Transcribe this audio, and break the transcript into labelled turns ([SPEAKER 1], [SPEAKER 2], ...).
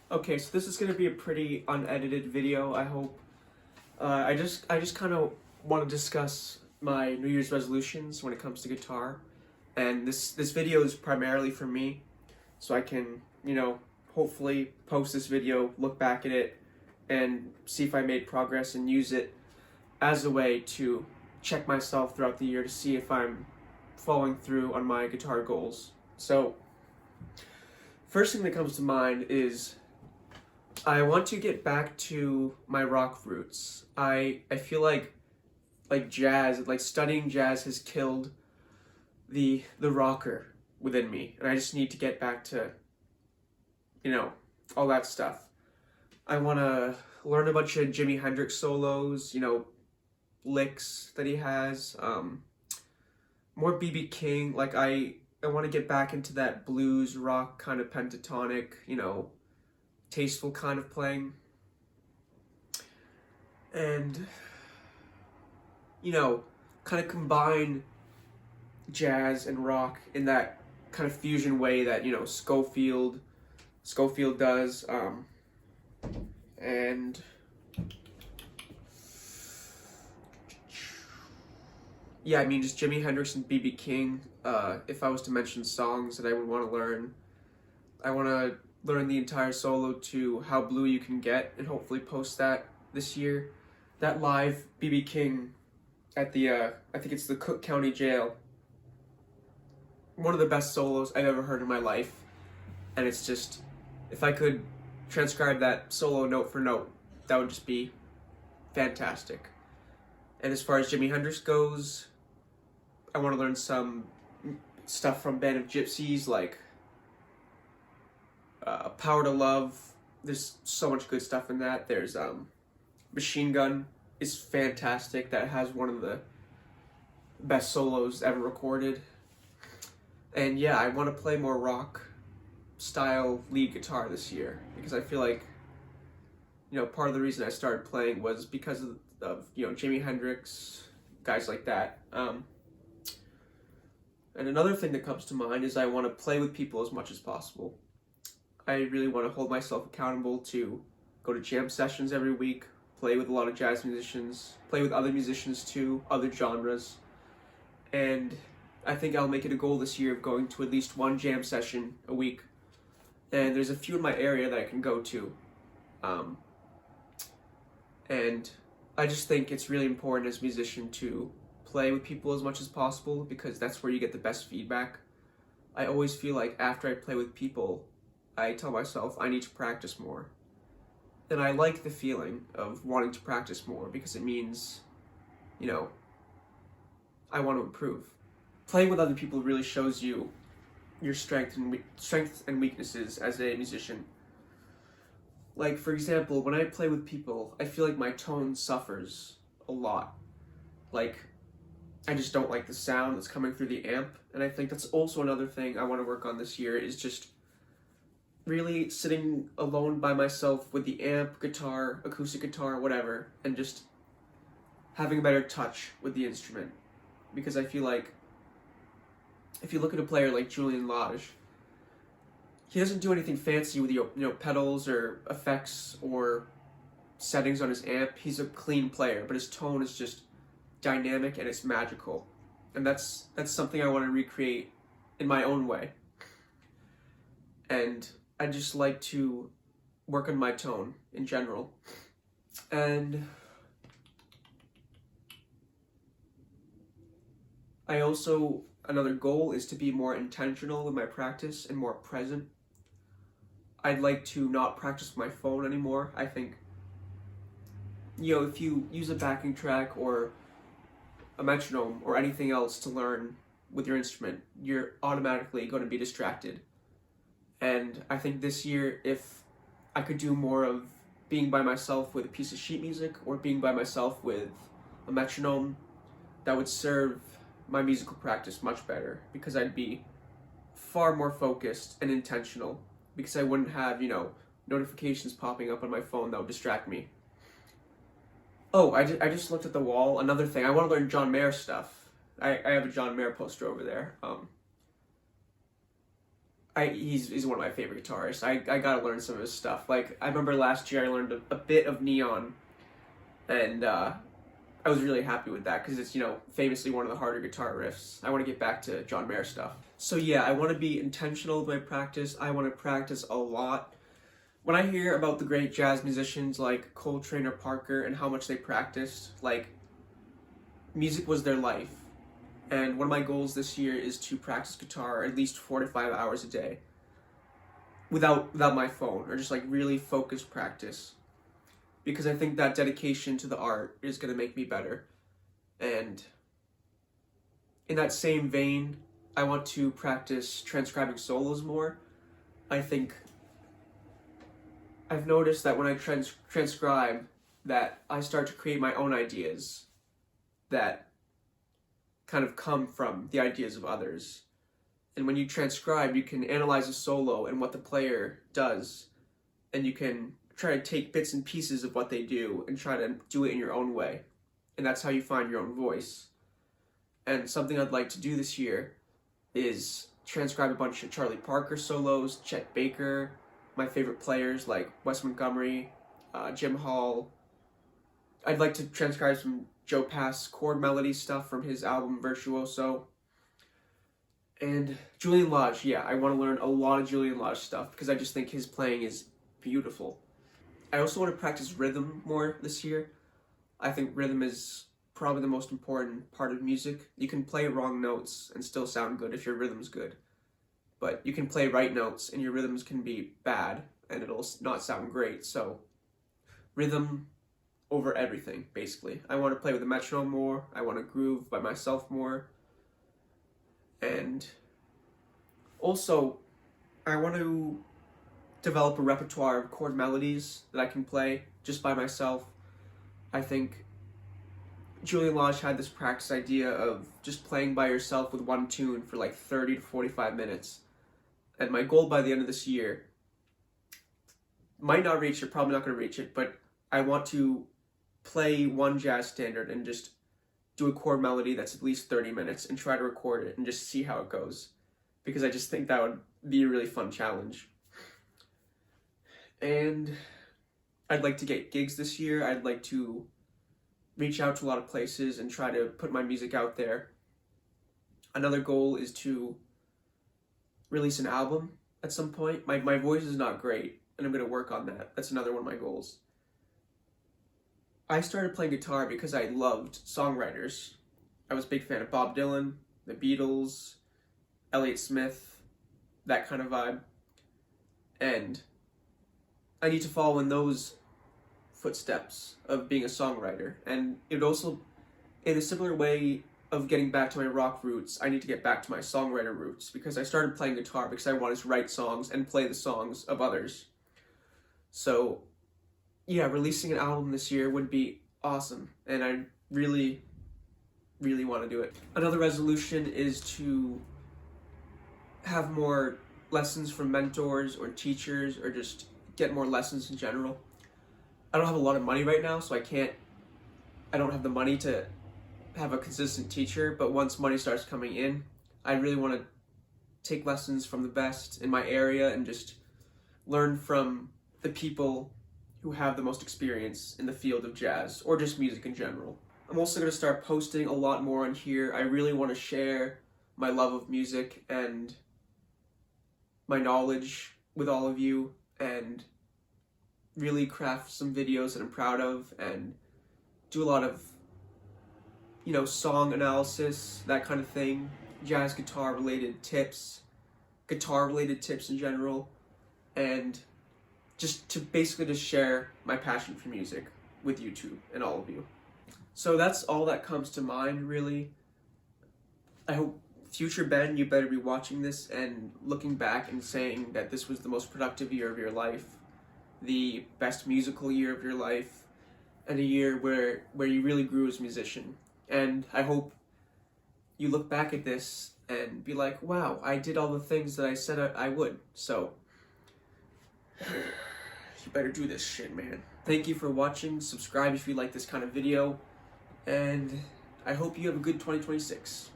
[SPEAKER 1] Okay, so this is gonna be a pretty unedited video, I hope. I just kind of want to discuss my New Year's resolutions when it comes to guitar, and this video is primarily for me, so I can hopefully post this video, look back at it, and see if I made progress and use it as a way to check myself throughout the year to see if I'm following through on my guitar goals. So, first thing that comes to mind is I want to get back to my rock roots. I feel like jazz, like studying jazz has killed the rocker within me, and I just need to get back to all that stuff. I want to learn a bunch of Jimi Hendrix solos, licks that he has. More BB King. Like I want to get back into that blues rock kind of pentatonic, tasteful kind of playing. And kind of combine jazz and rock in that kind of fusion way that Scofield does. And yeah, I mean just Jimi Hendrix and BB King. If I was to mention songs that I would want to learn, I want to learn the entire solo to How Blue You Can Get and hopefully post that this year. That live BB King at the I think it's the Cook County Jail. One of the best solos I've ever heard in my life, and it's just, if I could transcribe that solo note for note, that would just be fantastic. And as far as Jimi Hendrix goes, I want to learn some stuff from Band of Gypsys, like Power to Love. There's so much good stuff in that. There's Machine Gun is fantastic. That has one of the best solos ever recorded. And yeah, I want to play more rock style lead guitar this year because I feel like part of the reason I started playing was because of Jimi Hendrix, guys like that. And another thing that comes to mind is I want to play with people as much as possible. I really want to hold myself accountable to go to jam sessions every week, play with a lot of jazz musicians, play with other musicians too, other genres. And I think I'll make it a goal this year of going to at least one jam session a week. And there's a few in my area that I can go to. And I just think it's really important as a musician to play with people as much as possible because that's where you get the best feedback. I always feel like after I play with people, I tell myself I need to practice more. And I like the feeling of wanting to practice more because it means, I want to improve. Playing with other people really shows you your strengths and weaknesses as a musician. Like, for example, when I play with people, I feel like my tone suffers a lot. Like, I just don't like the sound that's coming through the amp, and I think that's also another thing I want to work on this year is just really sitting alone by myself with the amp, guitar, acoustic guitar, whatever, and just having a better touch with the instrument. Because I feel like if you look at a player like Julian Lage, he doesn't do anything fancy with pedals or effects or settings on his amp. He's a clean player, but his tone is just dynamic and it's magical. And that's something I want to recreate in my own way. And I just like to work on my tone in general. And I also, another goal is to be more intentional with my practice and more present. I'd like to not practice with my phone anymore. I think, if you use a backing track or a metronome or anything else to learn with your instrument, you're automatically going to be distracted. And I think this year, if I could do more of being by myself with a piece of sheet music or being by myself with a metronome, that would serve my musical practice much better because I'd be far more focused and intentional because I wouldn't have, notifications popping up on my phone that would distract me. Oh, I just looked at the wall. Another thing, I want to learn John Mayer stuff. I have a John Mayer poster over there. he's one of my favorite guitarists. I gotta learn some of his stuff. Like, I remember last year I learned a bit of Neon, and I was really happy with that because it's, you know, famously one of the harder guitar riffs. I want to get back to John Mayer stuff. So yeah, I want to be intentional with my practice. I want to practice a lot. When I hear about the great jazz musicians like Coltrane or Parker and how much they practiced, like, music was their life. And one of my goals this year is to practice guitar at least 4 to 5 hours a day without my phone, or just like really focused practice. Because I think that dedication to the art is going to make me better. And in that same vein, I want to practice transcribing solos more. I think I've noticed that when I transcribe, that I start to create my own ideas that kind of come from the ideas of others. And when you transcribe, you can analyze a solo and what the player does, and you can try to take bits and pieces of what they do and try to do it in your own way. And that's how you find your own voice. And something I'd like to do this year is transcribe a bunch of Charlie Parker solos, Chet Baker, my favorite players like Wes Montgomery, Jim Hall. I'd like to transcribe some Joe Pass chord melody stuff from his album Virtuoso. And Julian Lage, yeah, I want to learn a lot of Julian Lage stuff because I just think his playing is beautiful. I also want to practice rhythm more this year. I think rhythm is probably the most important part of music. You can play wrong notes and still sound good if your rhythm's good. But you can play right notes and your rhythms can be bad and it'll not sound great. So rhythm over everything, basically. I want to play with the metronome more. I want to groove by myself more. And also, I want to develop a repertoire of chord melodies that I can play just by myself. I think Julian Lage had this practice idea of just playing by yourself with one tune for like 30 to 45 minutes. And my goal by the end of this year, might not reach it, probably not going to reach it, but I want to play one jazz standard and just do a chord melody that's at least 30 minutes and try to record it and just see how it goes. Because I just think that would be a really fun challenge. And I'd like to get gigs this year. I'd like to reach out to a lot of places and try to put my music out there. Another goal is to release an album at some point. My voice is not great, and I'm going to work on that. That's another one of my goals. I started playing guitar because I loved songwriters. I was a big fan of Bob Dylan, the Beatles, Elliott Smith, that kind of vibe. And I need to follow in those footsteps of being a songwriter. And it also, in a similar way of getting back to my rock roots, I need to get back to my songwriter roots because I started playing guitar because I wanted to write songs and play the songs of others. So yeah, releasing an album this year would be awesome, and I really, really want to do it. Another resolution is to have more lessons from mentors or teachers, or just get more lessons in general. I don't have a lot of money right now, so I don't have the money to have a consistent teacher, but once money starts coming in, I really want to take lessons from the best in my area and just learn from the people who have the most experience in the field of jazz, or just music in general. I'm also going to start posting a lot more on here. I really want to share my love of music and my knowledge with all of you, and really craft some videos that I'm proud of, and do a lot of, you know, song analysis, that kind of thing, jazz guitar related tips, guitar related tips in general, and just to basically just share my passion for music with YouTube and all of you. So that's all that comes to mind, really. I hope future Ben, you better be watching this and looking back and saying that this was the most productive year of your life, the best musical year of your life, and a year where you really grew as a musician. And I hope you look back at this and be like, wow, I did all the things that I said I would. So you better do this shit, man. Thank you for watching. Subscribe if you like this kind of video. And I hope you have a good 2026.